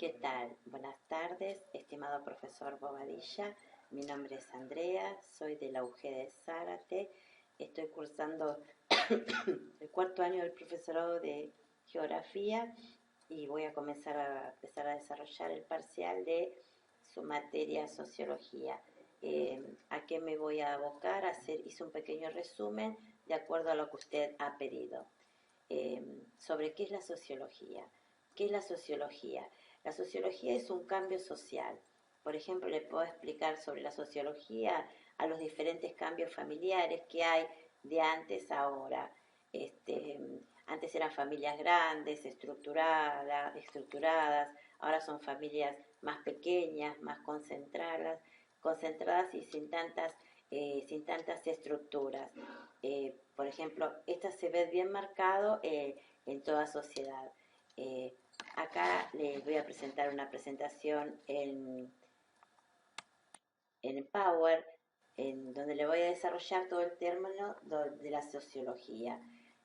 ¿Qué tal? Buenas tardes, estimado profesor Bobadilla. Mi nombre es Andrea, soy de la UG de Zárate. Estoy cursando el cuarto año del profesorado de Geografía y voy a empezar a desarrollar el parcial de su materia Sociología. ¿A qué me voy a abocar? Hice un pequeño resumen de acuerdo a lo que usted ha pedido. Sobre qué es la sociología. ¿Qué es la sociología? La sociología es un cambio social. Por ejemplo, le puedo explicar sobre la sociología a los diferentes cambios familiares que hay de antes a ahora. Antes eran familias grandes, estructuradas, ahora son familias más pequeñas, más concentradas y sin tantas estructuras. Por ejemplo, esta se ve bien marcado en toda sociedad. Acá les voy a presentar una presentación en Power, en donde le voy a desarrollar todo el término de la sociología.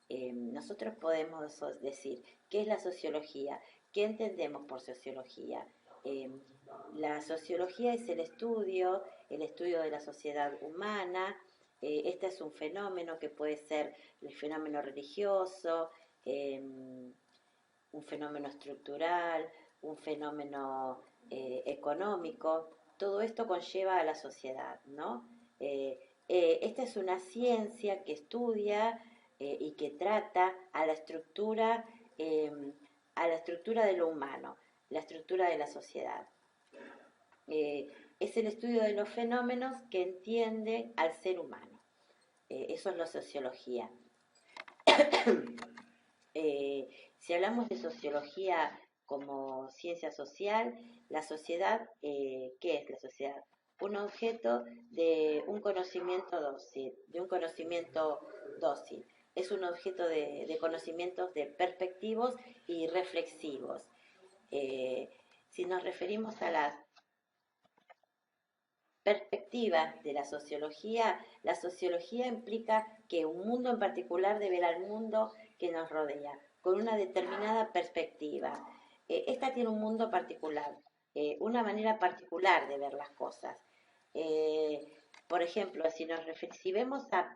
Nosotros podemos decir, ¿qué es la sociología? ¿Qué entendemos por sociología? Eh, la sociología es el estudio de la sociedad humana. Este es un fenómeno que puede ser el fenómeno religioso, un fenómeno estructural, un fenómeno económico. Todo esto conlleva a la sociedad, ¿no? Esta es una ciencia que estudia y que trata eh, a la estructura de lo humano, la estructura de la sociedad. Es el estudio de los fenómenos que entiende al ser humano. Eso es la sociología. Eh, si hablamos de sociología como ciencia social, la sociedad, ¿qué es la sociedad? Un objeto de un conocimiento dócil. Es un objeto de conocimientos de perspectivos y reflexivos. Si nos referimos a las perspectiva de la sociología implica que un mundo en particular debe ver al mundo que nos rodea, con una determinada perspectiva. Esta tiene un mundo particular, una manera particular de ver las cosas. Eh, por ejemplo, si vemos a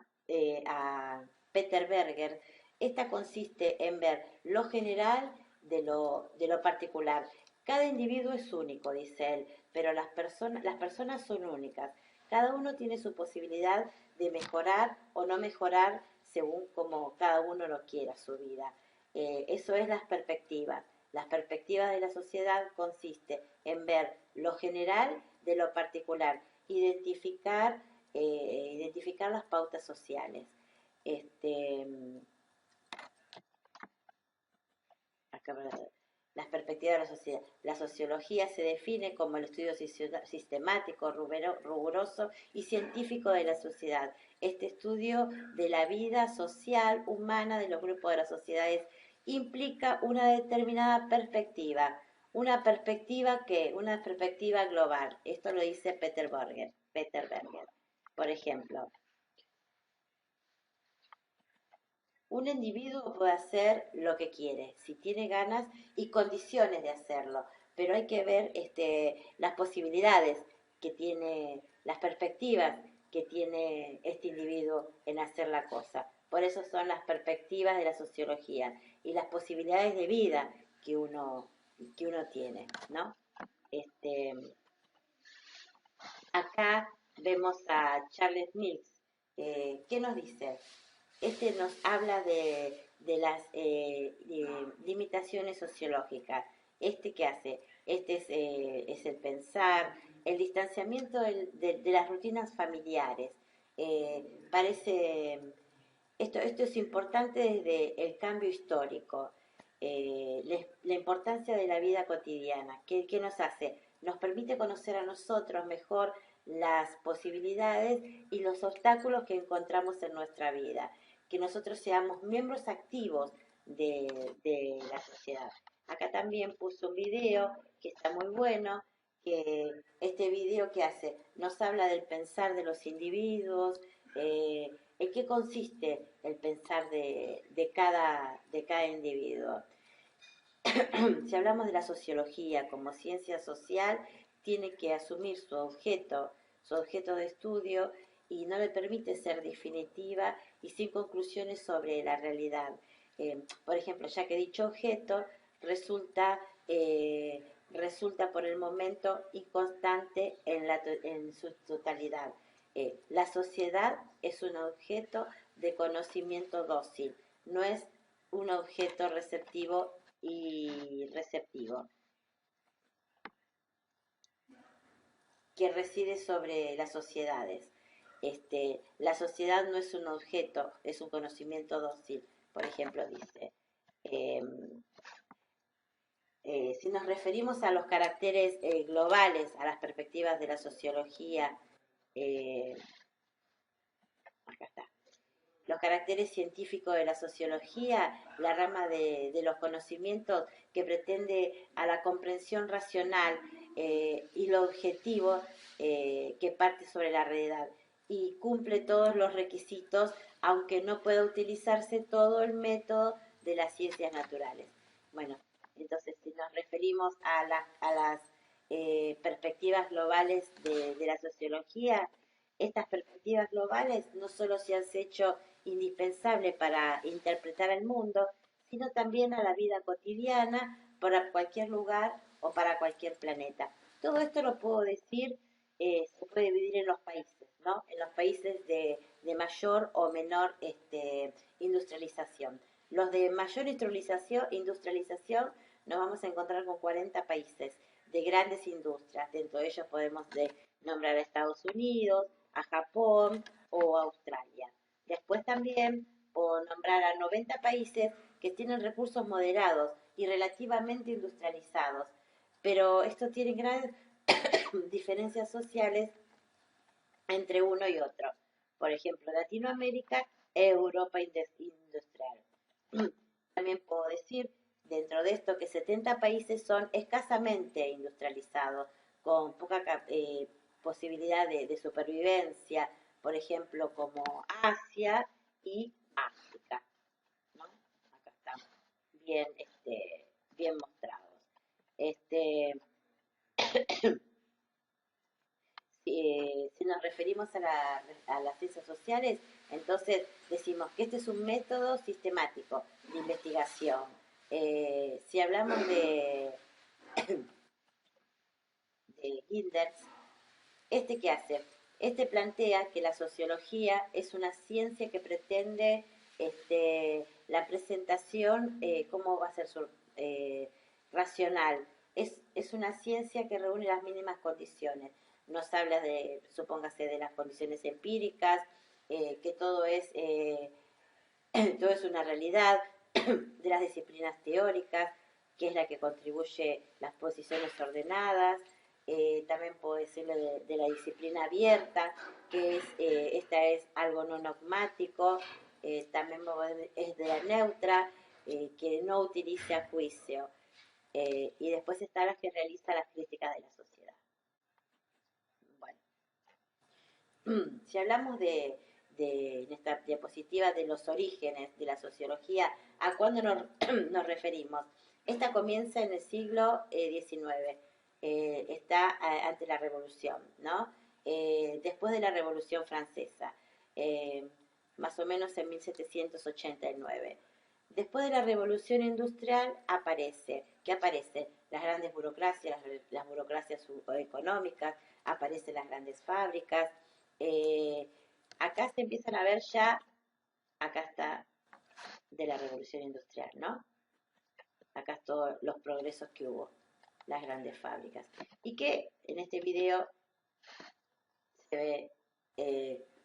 Peter Berger, esta consiste en ver lo general de lo particular. Cada individuo es único, dice él, pero las personas son únicas. Cada uno tiene su posibilidad de mejorar o no mejorar según como cada uno lo quiera su vida. Eso es las perspectivas. Las perspectivas de la sociedad consiste en ver lo general de lo particular, identificar las pautas sociales. Este, acá, las perspectivas de la sociedad. La sociología se define como el estudio sistemático, riguroso y científico de la sociedad. Este estudio de la vida social humana de los grupos de las sociedades implica una determinada perspectiva. Una perspectiva global. Esto lo dice Peter Berger. Por ejemplo, un individuo puede hacer lo que quiere, si tiene ganas y condiciones de hacerlo, pero hay que ver las posibilidades que tiene, las perspectivas que tiene este individuo en hacer la cosa. Por eso son las perspectivas de la sociología y las posibilidades de vida que uno tiene, ¿no? Este, Acá vemos a Charles Mills. ¿Qué nos dice? Este nos habla de las limitaciones sociológicas. ¿Este qué hace? Es el pensar, el distanciamiento de las rutinas familiares. Parece, esto es importante desde el cambio histórico. La importancia de la vida cotidiana. ¿Qué nos hace? Nos permite conocer a nosotros mejor las posibilidades y los obstáculos que encontramos en nuestra vida, que nosotros seamos miembros activos de la sociedad. Acá también puso un video que está muy bueno, que este video que hace nos habla del pensar de los individuos, en qué consiste el pensar de cada individuo. Si hablamos de la sociología como ciencia social, tiene que asumir su objeto de estudio, y no le permite ser definitiva y sin conclusiones sobre la realidad. Por ejemplo, ya que dicho objeto resulta, resulta por el momento inconstante en su totalidad. La sociedad es un objeto de conocimiento dócil, no es un objeto receptivo y receptivo, que reside sobre las sociedades. La sociedad no es un objeto, es un conocimiento dócil, por ejemplo, dice. Eh, si nos referimos a los caracteres globales, a las perspectivas de la sociología, eh, acá está, los caracteres científicos de la sociología, la rama de los conocimientos que pretende a la comprensión racional y lo objetivo que parte sobre la realidad y cumple todos los requisitos, aunque no pueda utilizarse todo el método de las ciencias naturales. Bueno, entonces si nos referimos a las perspectivas globales de la sociología, estas perspectivas globales no solo se han hecho indispensable para interpretar el mundo, sino también a la vida cotidiana, para cualquier lugar o para cualquier planeta. Todo esto lo puedo decir, se puede dividir en los países, ¿no? En los países de mayor o menor industrialización. Los de mayor industrialización nos vamos a encontrar con 40 países de grandes industrias. Dentro de ellos podemos nombrar a Estados Unidos, a Japón o a Australia. Después también puedo nombrar a 90 países que tienen recursos moderados y relativamente industrializados, pero esto tiene grandes diferencias sociales entre uno y otro. Por ejemplo, Latinoamérica, Europa industrial. También puedo decir dentro de esto que 70 países son escasamente industrializados, con poca posibilidad de supervivencia, por ejemplo, como Asia y África, ¿no? Acá están bien, bien mostrados. Este, si nos referimos a las ciencias sociales, entonces decimos que este es un método sistemático de investigación. Si hablamos de Gilders, ¿qué hace? Plantea que la sociología es una ciencia que pretende la presentación, ¿cómo va a ser su racional? Es una ciencia que reúne las mínimas condiciones. Nos habla de, supóngase, de las condiciones empíricas, que todo es una realidad, de las disciplinas teóricas, que es la que contribuye las posiciones ordenadas. También puedo decirle de la disciplina abierta, que esta es algo no dogmático. También es de la neutra, que no utiliza juicio. Y después está la que realiza las críticas de la sociedad. Bueno, si hablamos en esta diapositiva de los orígenes de la sociología, ¿a cuándo nos referimos? Esta comienza en el siglo XIX, está ante la Revolución, ¿no? Después de la Revolución Francesa, más o menos en 1789. Después de la Revolución Industrial ¿qué aparece? Las grandes burocracias, las burocracias económicas, aparecen las grandes fábricas. eh, Acá se empiezan a ver ya, acá está de la Revolución Industrial, ¿no? Acá todos los progresos que hubo, las grandes fábricas. Y que en este video se ve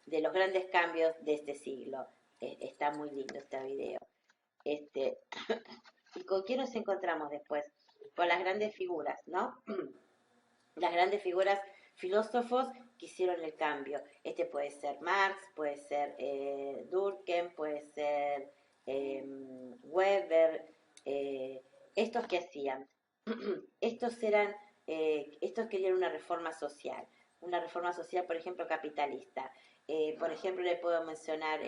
de los grandes cambios de este siglo. Está muy lindo este video. ¿Y con quién nos encontramos después? Con las grandes figuras, ¿no? Las grandes figuras, filósofos que hicieron el cambio. Puede ser Marx, puede ser Durkheim, puede ser Weber. ¿Estos qué hacían? Estos querían una reforma social, por ejemplo, capitalista. Por ejemplo, le puedo mencionar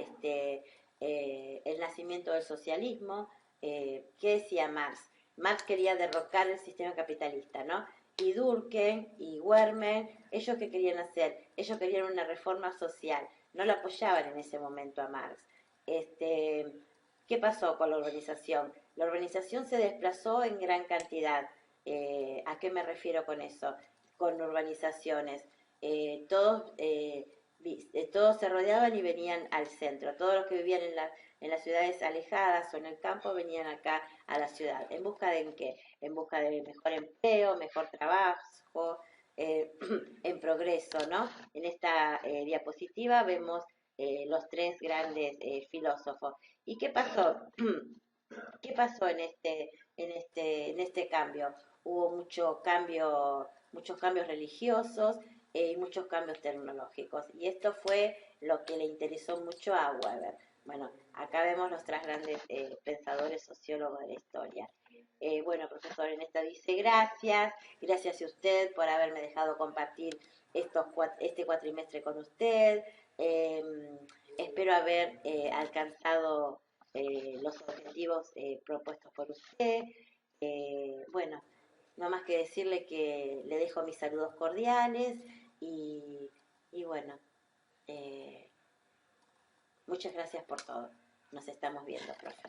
el nacimiento del socialismo. ¿Qué decía Marx? Marx quería derrocar el sistema capitalista, ¿no? Y Durkheim y Werner, ¿ellos qué querían hacer? Ellos querían una reforma social, no lo apoyaban en ese momento a Marx. Este, ¿Qué pasó con la urbanización? La urbanización se desplazó en gran cantidad. ¿A qué me refiero con eso? Con urbanizaciones. Todos se rodeaban y venían al centro. Todos los que vivían en las ciudades alejadas o en el campo venían acá a la ciudad. ¿En busca de qué? En busca de mejor empleo, mejor trabajo, en progreso, ¿no? En esta diapositiva vemos los tres grandes filósofos. ¿Y qué pasó? ¿Qué pasó en este cambio? Hubo muchos cambios religiosos y muchos cambios tecnológicos. Y esto fue lo que le interesó mucho a Weber. Bueno, acá vemos los tres grandes pensadores sociólogos de la historia. Bueno, profesor, en esta dice gracias a usted por haberme dejado compartir este cuatrimestre con usted. Eh, Espero haber alcanzado los objetivos propuestos por usted. Bueno, no más que decirle que le dejo mis saludos cordiales y bueno, eh, muchas gracias por todo. Nos estamos viendo, profe.